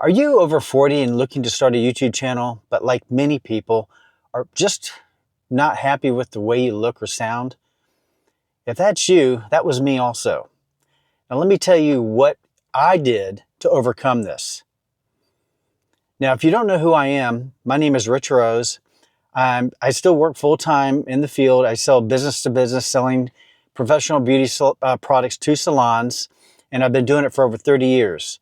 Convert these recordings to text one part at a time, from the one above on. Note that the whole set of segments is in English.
Are you over 40 and looking to start a YouTube channel, but like many people, are just not happy with the way you look or sound? If that's you, that was me also. Now let me tell you what I did to overcome this. Now, if you don't know who I am, my name is Rich Rose. I still work full-time in the field. I sell business to business, selling professional beauty products to salons, and I've been doing it for over 30 years.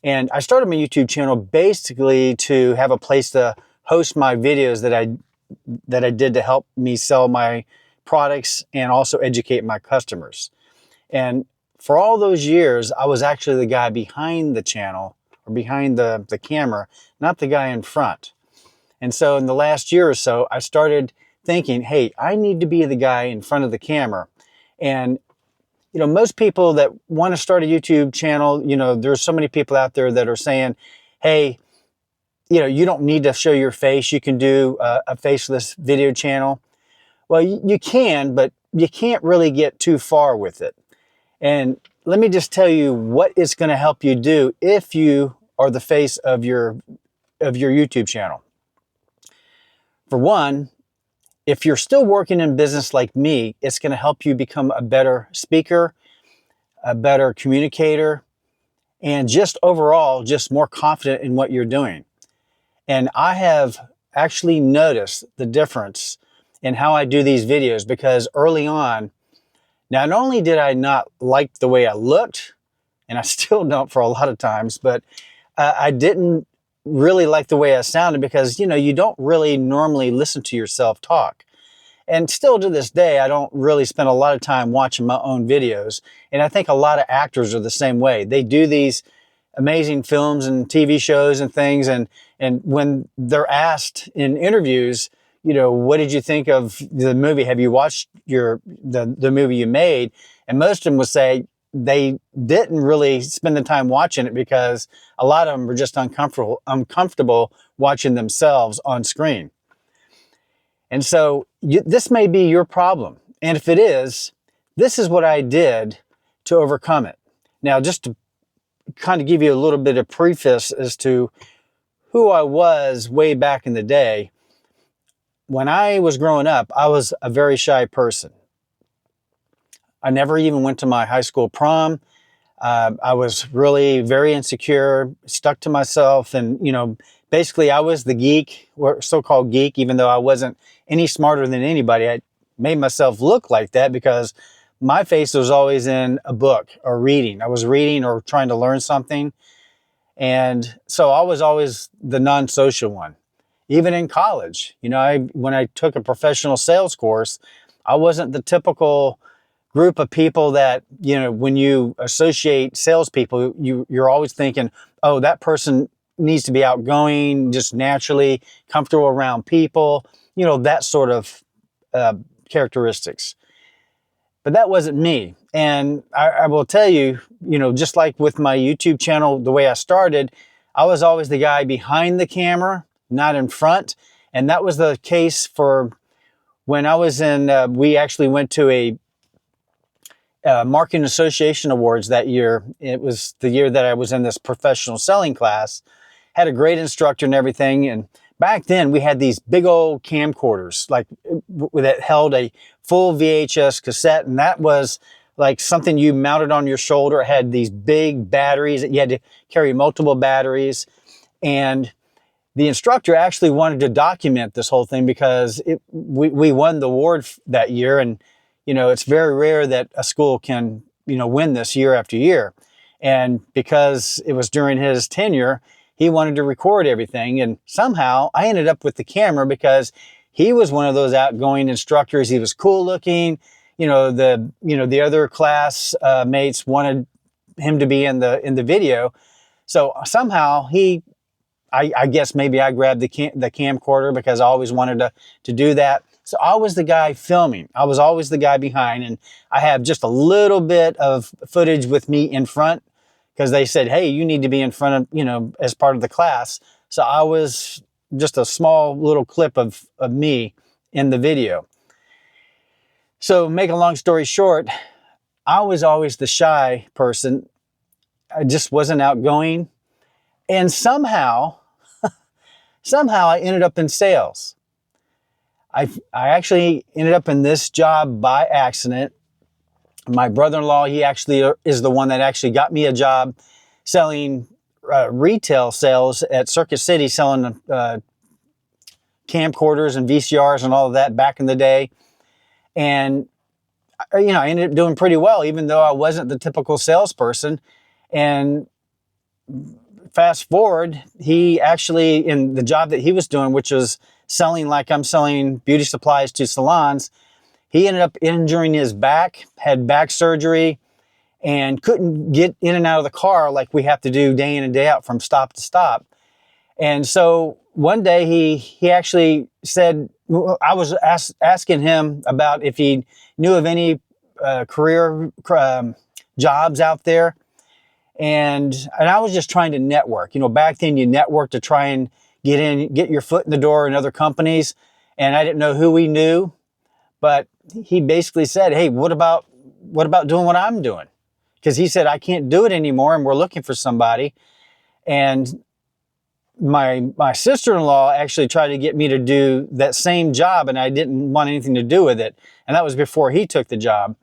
And I started my YouTube channel basically to have a place to host my videos that I did to help me sell my products and also educate my customers. And for all those years, I was actually the guy behind the channel or behind the camera, not the guy in front. And so in the last year or so, I started thinking, hey, I need to be the guy in front of the camera. And most people that want to start a YouTube channel, there's so many people out there that are saying, hey, you don't need to show your face. You can do a faceless video channel. Well, you can, but you can't really get too far with it. And let me just tell you what it's going to help you do if you are the face of your YouTube channel. For one, if you're still working in business like me, it's going to help you become a better speaker, a better communicator, and just overall, just more confident in what you're doing. And I have actually noticed the difference in how I do these videos because early on, not only did I not like the way I looked, and I still don't for a lot of times, but I didn't really like the way I sounded because, you don't really normally listen to yourself talk. And still to this day, I don't really spend a lot of time watching my own videos. And I think a lot of actors are the same way. They do these amazing films and TV shows and things. And when they're asked in interviews, what did you think of the movie? Have you watched the movie you made? And most of them will say they didn't really spend the time watching it because a lot of them were just uncomfortable watching themselves on screen. And so this may be your problem. And if it is, this is what I did to overcome it. Now, just to kind of give you a little bit of preface as to who I was way back in the day, when I was growing up, I was a very shy person. I never even went to my high school prom. I was really very insecure, stuck to myself, and basically I was the geek, or so-called geek, even though I wasn't any smarter than anybody. I made myself look like that because my face was always in a book or reading. I was reading or trying to learn something. And so I was always the non-social one. Even in college, when I took a professional sales course, I wasn't the typical group of people that, when you associate salespeople, you're always thinking, oh, that person needs to be outgoing, just naturally comfortable around people, that sort of characteristics. But that wasn't me. And I will tell you, just like with my YouTube channel, the way I started, I was always the guy behind the camera, not in front. And that was the case for when I was we actually went to a Marketing Association Awards that year. It was the year that I was in this professional selling class. Had a great instructor and everything. And back then we had these big old camcorders, like that held a full VHS cassette. And that was like something you mounted on your shoulder. It had these big batteries that you had to carry multiple batteries. And the instructor actually wanted to document this whole thing because we won the award that year. And, it's very rare that a school can, win this year after year. And because it was during his tenure, he wanted to record everything. And somehow I ended up with the camera because he was one of those outgoing instructors. He was cool looking. The other class mates wanted him to be in the video. So somehow I guess maybe I grabbed the camcorder because I always wanted to do that. So I was the guy filming. I was always the guy behind, and I have just a little bit of footage with me in front because they said, hey, you need to be in front of, as part of the class. So I was just a small little clip of me in the video. So make a long story short, I was always the shy person. I just wasn't outgoing. And somehow I ended up in sales. I actually ended up in this job by accident. My brother-in-law, he actually is the one that actually got me a job selling retail sales at Circuit City, selling camcorders and VCRs and all of that back in the day. And, you know, I ended up doing pretty well, even though I wasn't the typical salesperson. And fast forward, he actually, in the job that he was doing, which was selling like I'm selling beauty supplies to salons, he ended up injuring his back, had back surgery, and couldn't get in and out of the car like we have to do day in and day out from stop to stop. And so one day he actually said, I was asking him about if he knew of any career jobs out there. And I was just trying to network. You know, back then you network to try and get your foot in the door in other companies. And I didn't know who he knew, but he basically said, hey, what about doing what I'm doing? Because he said, I can't do it anymore and we're looking for somebody. And my sister-in-law actually tried to get me to do that same job, and I didn't want anything to do with it. And that was before he took the job.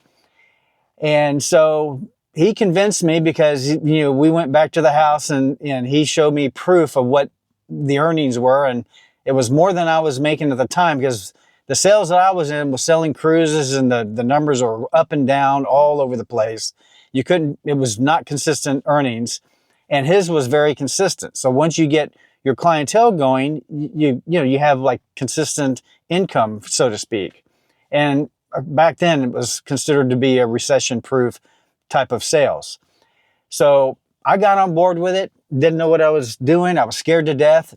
And so he convinced me because, you know, we went back to the house and he showed me proof of what the earnings were. And it was more than I was making at the time, because the sales that I was in was selling cruises, and the numbers were up and down all over the place. It was not consistent earnings, and his was very consistent. So once you get your clientele going, you have like consistent income, so to speak. And back then it was considered to be a recession-proof type of sales. So I got on board with it, didn't know what I was doing. I was scared to death.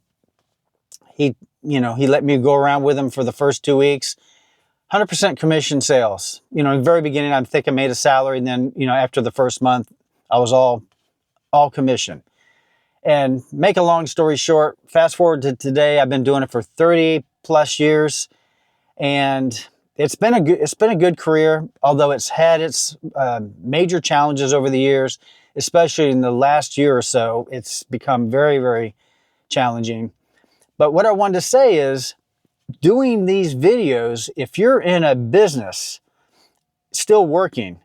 He let me go around with him for the first 2 weeks. 100% commission sales. You know, in the very beginning, I think I made a salary. And then, you know, after the first month, I was all commission. And make a long story short, fast forward to today, I've been doing it for 30 plus years. And it's been a good career, although it's had its major challenges over the years, especially in the last year or so. It's become very, very challenging. But what I wanted to say is, doing these videos, if you're in a business still working,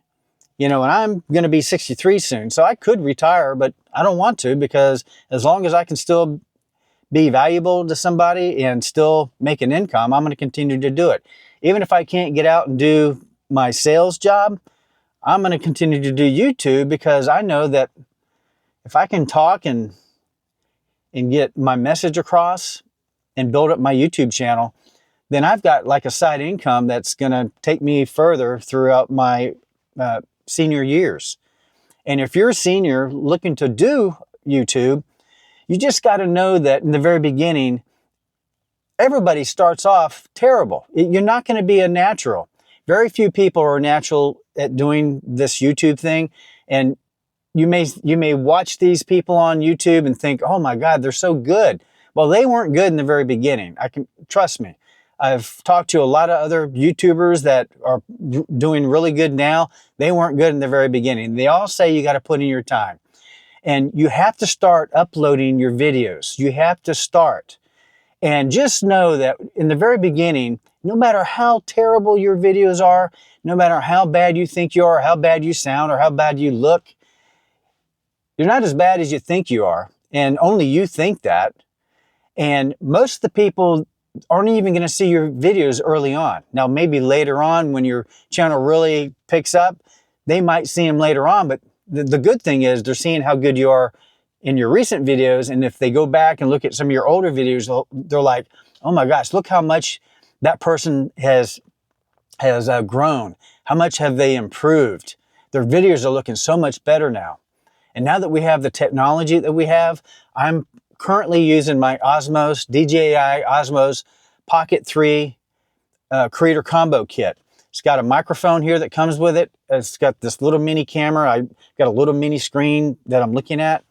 you know, and I'm going to be 63 soon, so I could retire, but I don't want to, because as long as I can still be valuable to somebody and still make an income, I'm going to continue to do it. Even if I can't get out and do my sales job, I'm going to continue to do YouTube, because I know that if I can talk and get my message across and build up my YouTube channel, then I've got like a side income that's going to take me further throughout my senior years. And if you're a senior looking to do YouTube, you just got to know that in the very beginning, everybody starts off terrible. You're not going to be a natural. Very few people are natural at doing this YouTube thing. And you may watch these people on YouTube and think, oh my God, they're so good. Well, they weren't good in the very beginning. Trust me. I've talked to a lot of other YouTubers that are doing really good now. They weren't good in the very beginning. They all say you got to put in your time. And you have to start uploading your videos. You have to start. And just know that in the very beginning, no matter how terrible your videos are, no matter how bad you think you are, how bad you sound, or how bad you look, you're not as bad as you think you are. And only you think that. And most of the people aren't even going to see your videos early on. Now, maybe later on when your channel really picks up, they might see them later on. But the good thing is they're seeing how good you are in your recent videos. And if they go back and look at some of your older videos, they're like, oh my gosh, look how much that person has grown. How much have they improved? Their videos are looking so much better now. And now that we have the technology that we have, I'm currently using my DJI Osmos Pocket 3 Creator Combo Kit. It's got a microphone here that comes with it. It's got this little mini camera. I've got a little mini screen that I'm looking at.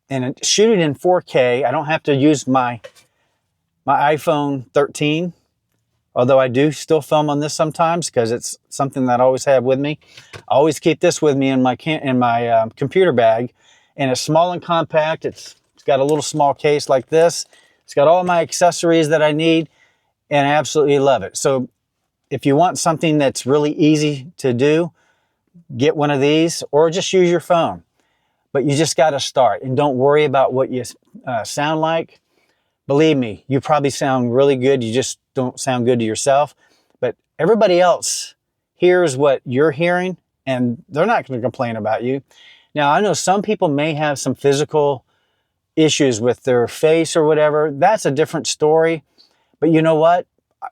And it shoot it in 4K. I don't have to use my iPhone 13, although I do still film on this sometimes because it's something that I always have with me. I always keep this with me in my computer bag, and it's small and compact. It's It's got a little small case like this. It's got all my accessories that I need, and I absolutely love it. So if you want something that's really easy to do, get one of these or just use your phone. But you just got to start, and don't worry about what you sound like. Believe me, you probably sound really good. You just don't sound good to yourself. But everybody else hears what you're hearing, and they're not going to complain about you. Now, I know some people may have some physical issues with their face or whatever. That's a different story. But you know what?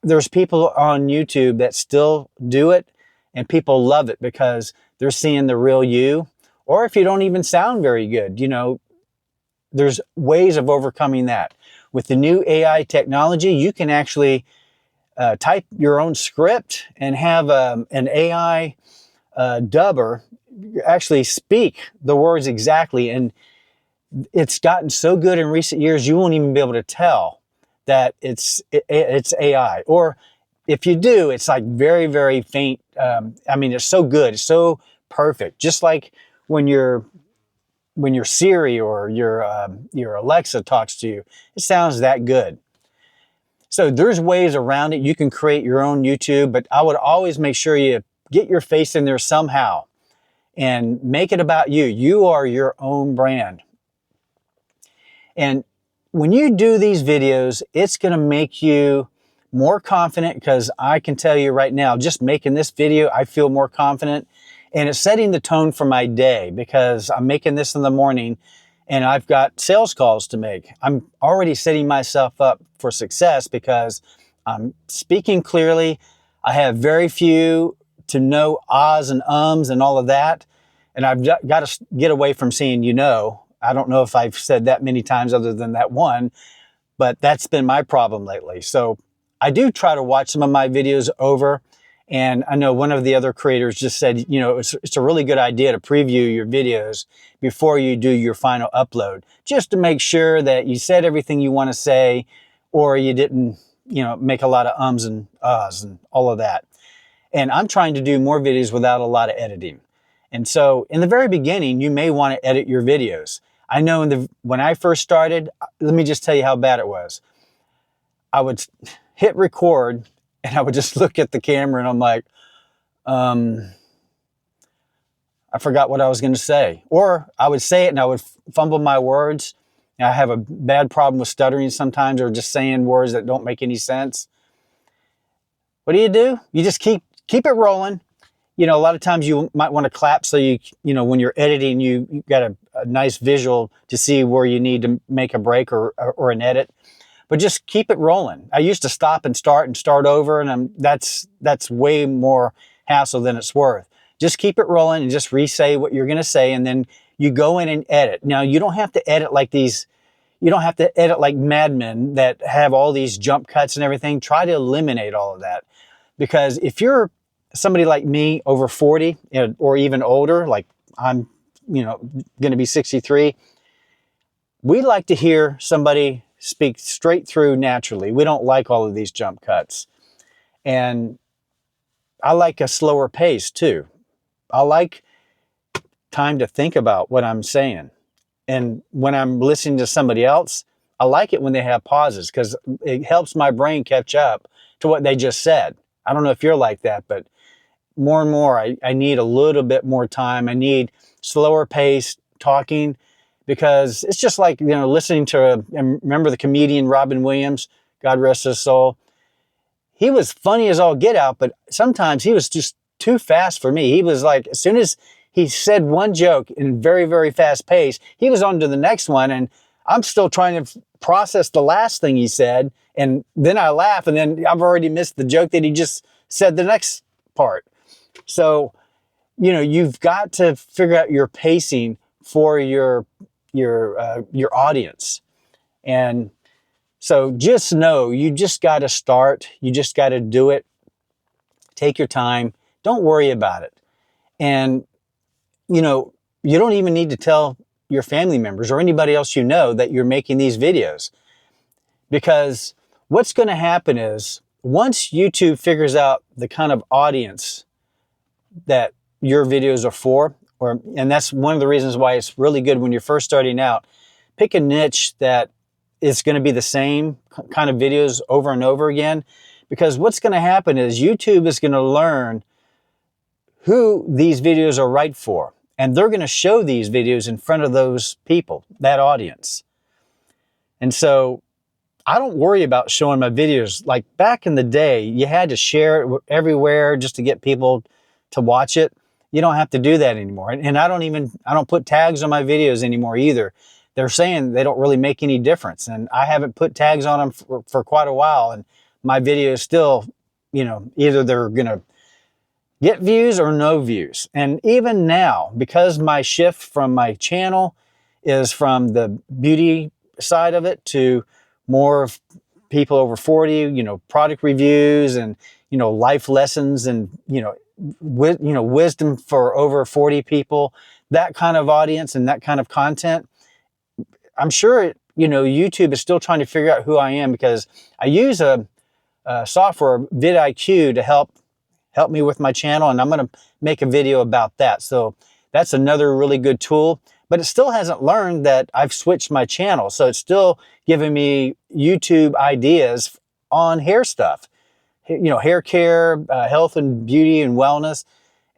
There's people on YouTube that still do it, and people love it because they're seeing the real you. Or if you don't even sound very good, you know, there's ways of overcoming that. With the new AI technology, you can actually type your own script and have an AI dubber actually speak the words exactly. And it's gotten so good in recent years, you won't even be able to tell that it's AI. Or if you do, it's like very, very faint. I mean, it's so good, it's so perfect. Just like when your Siri or your Alexa talks to you, it sounds that good. So there's ways around it. You can create your own YouTube, but I would always make sure you get your face in there somehow and make it about you. You are your own brand. And when you do these videos, it's going to make you more confident, because I can tell you right now, just making this video, I feel more confident. And it's setting the tone for my day, because I'm making this in the morning and I've got sales calls to make. I'm already setting myself up for success because I'm speaking clearly. I have very few to no ahs and ums and all of that. And I've got to get away from saying, you know. I don't know if I've said that many times other than that one, but that's been my problem lately. So I do try to watch some of my videos over. And I know one of the other creators just said, you know, it's a really good idea to preview your videos before you do your final upload, just to make sure that you said everything you want to say, or you didn't, you know, make a lot of ums and ahs and all of that. And I'm trying to do more videos without a lot of editing. And so in the very beginning, you may want to edit your videos. I know when I first started, let me just tell you how bad it was. I would hit record and I would just look at the camera and I'm like, I forgot what I was going to say. Or I would say it and I would fumble my words. And I have a bad problem with stuttering sometimes, or just saying words that don't make any sense. What do? You just keep it rolling. You know, a lot of times you might want to clap so you know, when you're editing, you got a nice visual to see where you need to make a break or an edit. But just keep it rolling. I used to stop and start over, and that's way more hassle than it's worth. Just keep it rolling and just re-say what you're going to say, and then you go in and edit. Now, you don't have to edit like these. You don't have to edit like madmen that have all these jump cuts and everything. Try to eliminate all of that, because if you're somebody like me, over 40, or even older, like I'm, you know, going to be 63, we like to hear somebody speak straight through naturally. We don't like all of these jump cuts. And I like a slower pace too. I like time to think about what I'm saying. And when I'm listening to somebody else, I like it when they have pauses, because it helps my brain catch up to what they just said. I don't know if you're like that, but more and more, I need a little bit more time. I need slower pace talking, because it's just like, you know, listening to, remember the comedian Robin Williams, God rest his soul. He was funny as all get out, but sometimes he was just too fast for me. He was like, as soon as he said one joke in very, very fast pace, he was on to the next one. And I'm still trying to process the last thing he said. And then I laugh, and then I've already missed the joke that he just said the next part. So, you know, you've got to figure out your pacing for your audience. And so just know, you just got to start. You just got to do it. Take your time. Don't worry about it. And, you know, you don't even need to tell your family members or anybody else you know that you're making these videos, because what's going to happen is, once YouTube figures out the kind of audience that your videos are for, and that's one of the reasons why it's really good when you're first starting out, pick a niche that is going to be the same kind of videos over and over again, because what's going to happen is YouTube is going to learn who these videos are right for, and they're going to show these videos in front of those people, that audience. And so I don't worry about showing my videos. Like back in the day, you had to share it everywhere just to get people to watch it. You don't have to do that anymore. And I don't put tags on my videos anymore either. They're saying they don't really make any difference. And I haven't put tags on them for quite a while. And my videos still, either they're going to get views or no views. And even now, because my shift from my channel is from the beauty side of it to more of people over 40, product reviews and, life lessons and, wisdom for over 40 people, that kind of audience and that kind of content. I'm sure, YouTube is still trying to figure out who I am, because I use a software, vidIQ, to help me with my channel. And I'm going to make a video about that. So that's another really good tool. But it still hasn't learned that I've switched my channel. So it's still giving me YouTube ideas on hair stuff, hair care, health and beauty and wellness.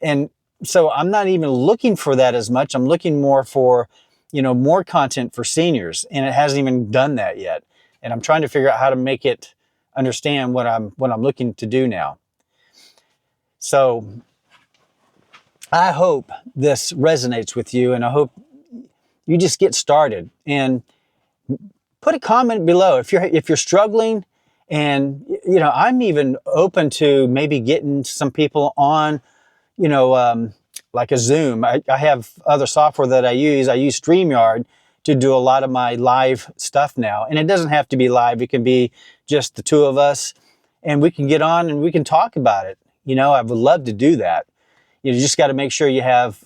And so I'm not even looking for that as much. I'm looking more for, more content for seniors. And it hasn't even done that yet. And I'm trying to figure out how to make it understand what I'm looking to do now. So I hope this resonates with you, and I hope you just get started. And put a comment below if you're struggling. And I'm even open to maybe getting some people on, like a Zoom. I have other software that I use. I use StreamYard to do a lot of my live stuff now. And it doesn't have to be live. It can be just the two of us, and we can get on and we can talk about it. I would love to do that. You just got to make sure you have,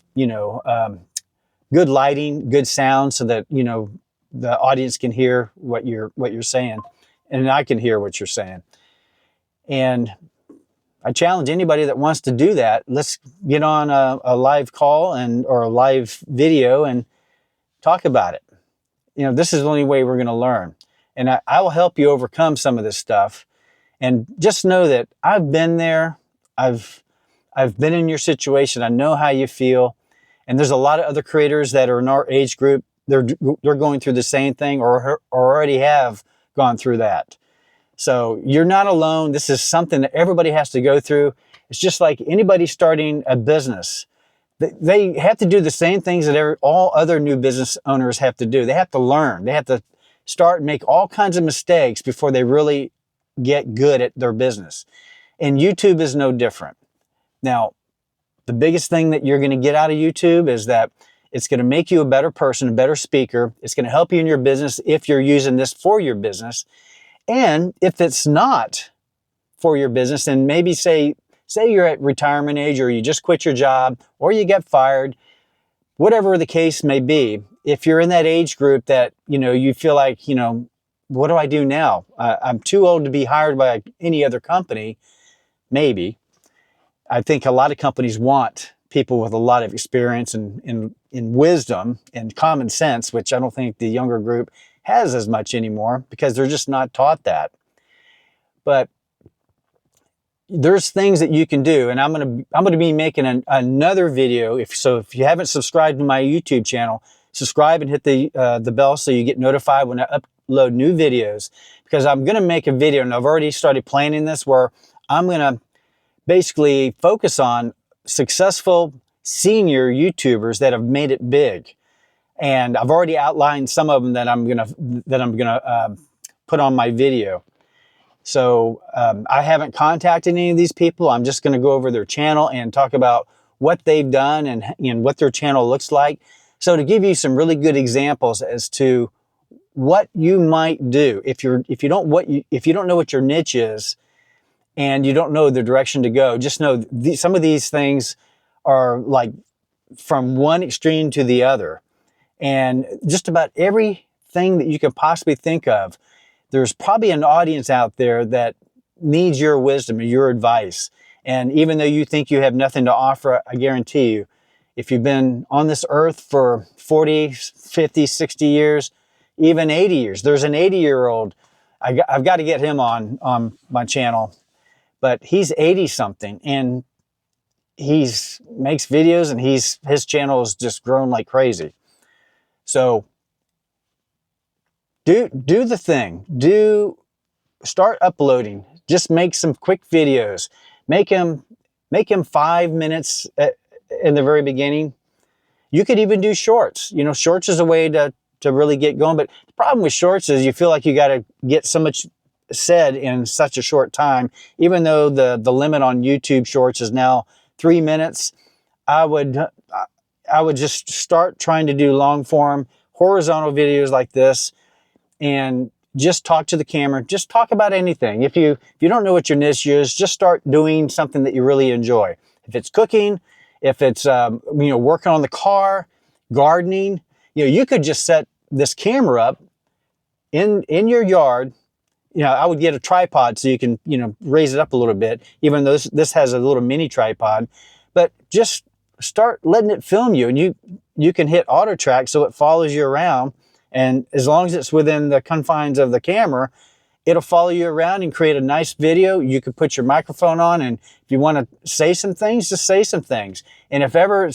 good lighting, good sound, so that, the audience can hear what you're saying, and I can hear what you're saying. And I challenge anybody that wants to do that. Let's get on a live call or a live video and talk about it. This is the only way we're going to learn. And I will help you overcome some of this stuff. And just know that I've been there. I've been in your situation. I know how you feel. And there's a lot of other creators that are in our age group. They're going through the same thing or already have gone through that. So you're not alone. This is something that everybody has to go through. It's just like anybody starting a business. They have to do the same things that all other new business owners have to do. They have to learn. They have to start and make all kinds of mistakes before they really get good at their business. And YouTube is no different. Now, the biggest thing that you're going to get out of YouTube is that it's going to make you a better person, a better speaker. It's going to help you in your business if you're using this for your business. And if it's not for your business, then maybe say you're at retirement age, or you just quit your job, or you get fired, whatever the case may be. If you're in that age group that, you feel like, what do I do now? I'm too old to be hired by any other company. Maybe. I think a lot of companies want people with a lot of experience and wisdom and common sense, which I don't think the younger group has as much anymore, because they're just not taught that. But there's things that you can do, and I'm gonna be making another video. If you haven't subscribed to my YouTube channel, subscribe and hit the bell so you get notified when I upload new videos. Because I'm gonna make a video, and I've already started planning this, where I'm gonna basically focus on successful senior YouTubers that have made it big. And I've already outlined some of them that I'm gonna put on my video. So I haven't contacted any of these people. I'm just gonna go over their channel and talk about what they've done and what their channel looks like. So to give you some really good examples as to what you might do if you don't know what your niche is, and you don't know the direction to go, just know some of these things are like from one extreme to the other. And just about everything that you can possibly think of, there's probably an audience out there that needs your wisdom and your advice. And even though you think you have nothing to offer, I guarantee you, if you've been on this earth for 40, 50, 60 years, even 80 years. There's an 80-year-old, I've got to get him on my channel, but he's 80 something and makes videos, and his channel has just grown like crazy. So do the thing. Start uploading. Just make some quick videos. Make them 5 minutes in the very beginning. You could even do shorts. You know, shorts is a way to really get going. But the problem with shorts is you feel like you got to get so much said in such a short time. Even though the limit on YouTube shorts is now 3 minutes, I would just start trying to do long form horizontal videos like this, and just talk to the camera. Just talk about anything. If you don't know what your niche is, just start doing something that you really enjoy. If it's cooking, if it's working on the car, gardening, you could just set this camera up in your yard. I would get a tripod so you can raise it up a little bit, even though this has a little mini tripod. But just start letting it film you, and you can hit auto track so it follows you around. And as long as it's within the confines of the camera, it'll follow you around and create a nice video. You could put your microphone on, and if you want to say some things, just say some things. And if ever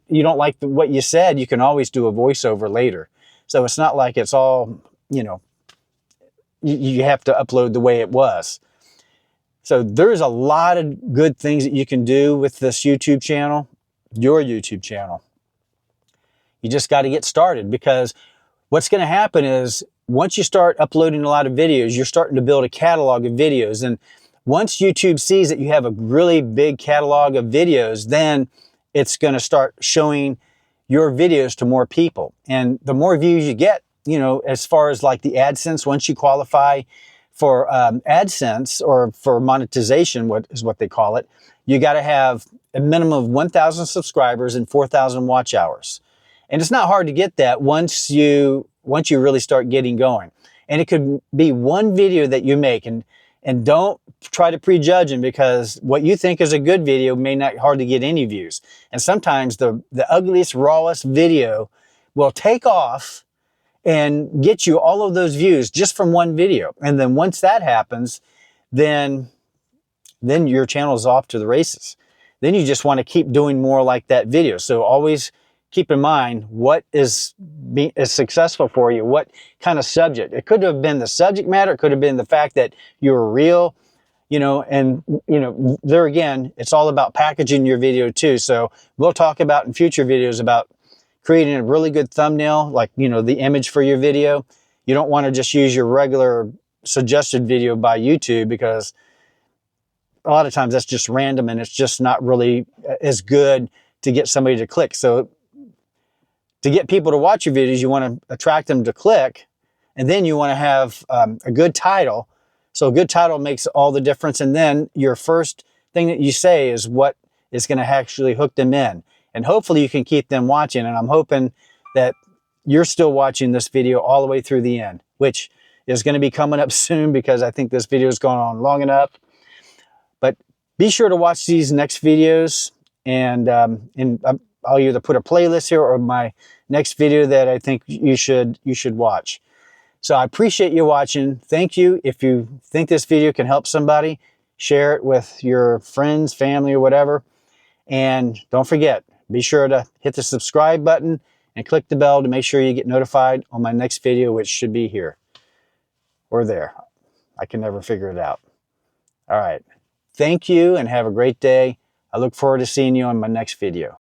you don't like what you said, you can always do a voiceover later. So it's not like it's all, you have to upload the way it was. So there's a lot of good things that you can do with this YouTube channel, your YouTube channel. You just got to get started, because what's going to happen is once you start uploading a lot of videos, you're starting to build a catalog of videos. And once YouTube sees that you have a really big catalog of videos, then it's going to start showing your videos to more people. And the more views you get, as far as like the AdSense, once you qualify for AdSense or for monetization, what they call it, you got to have a minimum of 1,000 subscribers and 4,000 watch hours. And it's not hard to get that once you really start getting going. And it could be one video that you make, and don't try to prejudge them, because what you think is a good video may not hardly get any views. And sometimes the ugliest, rawest video will take off and get you all of those views just from one video. And then once that happens, then your channel is off to the races. Then you just want to keep doing more like that video. So always keep in mind what is successful for you, what kind of subject. It could have been the subject matter, it could have been the fact that you're real, and there again, it's all about packaging your video too. So we'll talk about in future videos about creating a really good thumbnail, like, the image for your video. You don't want to just use your regular suggested video by YouTube, because a lot of times that's just random and it's just not really as good to get somebody to click. So to get people to watch your videos, you want to attract them to click, and then you want to have a good title. So a good title makes all the difference. And then your first thing that you say is what is going to actually hook them in. And hopefully you can keep them watching. And I'm hoping that you're still watching this video all the way through the end, which is going to be coming up soon, because I think this video has gone on long enough. But be sure to watch these next videos, and I'll either put a playlist here or my next video that I think you should watch. So I appreciate you watching. Thank you. If you think this video can help somebody, share it with your friends, family, or whatever. And don't forget, be sure to hit the subscribe button and click the bell to make sure you get notified on my next video, which should be here or there. I can never figure it out. All right. Thank you and have a great day. I look forward to seeing you on my next video.